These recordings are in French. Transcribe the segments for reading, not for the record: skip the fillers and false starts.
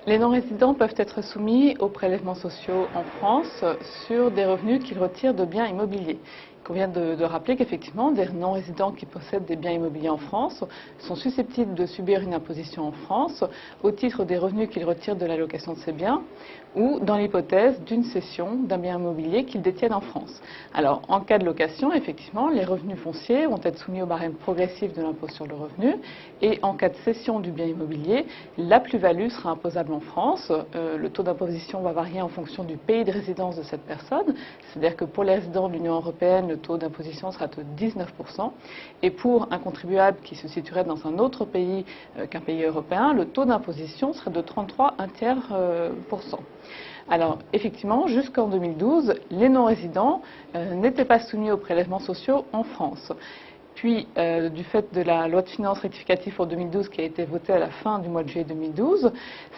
Les non-résidents peuvent être soumis aux prélèvements sociaux en France sur des revenus qu'ils retirent de biens immobiliers. Il convient de rappeler qu'effectivement, des non-résidents qui possèdent des biens immobiliers en France sont susceptibles de subir une imposition en France au titre des revenus qu'ils retirent de la location de ces biens ou dans l'hypothèse d'une cession d'un bien immobilier qu'ils détiennent en France. Alors, en cas de location, effectivement, les revenus fonciers vont être soumis au barème progressif de l'impôt sur le revenu et en cas de cession du bien immobilier, la plus-value sera imposable en France. Le taux d'imposition va varier en fonction du pays de résidence de cette personne, c'est-à-dire que pour les résidents de l'Union européenne, le taux d'imposition sera de 19%, et pour un contribuable qui se situerait dans un autre pays qu'un pays européen, le taux d'imposition serait de 33,1%. Alors, effectivement, jusqu'en 2012, les non-résidents n'étaient pas soumis aux prélèvements sociaux en France. Puis, du fait de la loi de finances rectificative pour 2012 qui a été votée à la fin du mois de juillet 2012,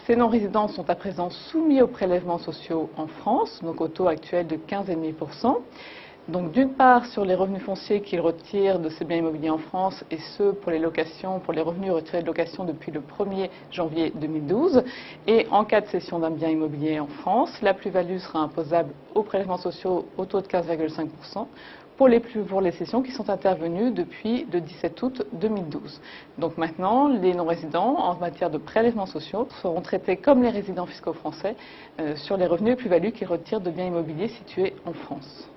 ces non-résidents sont à présent soumis aux prélèvements sociaux en France, donc au taux actuel de 15,5%. Donc d'une part sur les revenus fonciers qu'ils retirent de ces biens immobiliers en France et ceux pour les locations, pour les revenus retirés de location depuis le 1er janvier 2012. Et en cas de cession d'un bien immobilier en France, la plus-value sera imposable aux prélèvements sociaux au taux de 15,5% pour les cessions qui sont intervenues depuis le 17 août 2012. Donc maintenant, les non-résidents, en matière de prélèvements sociaux, seront traités comme les résidents fiscaux français sur les revenus et plus-values qu'ils retirent de biens immobiliers situés en France.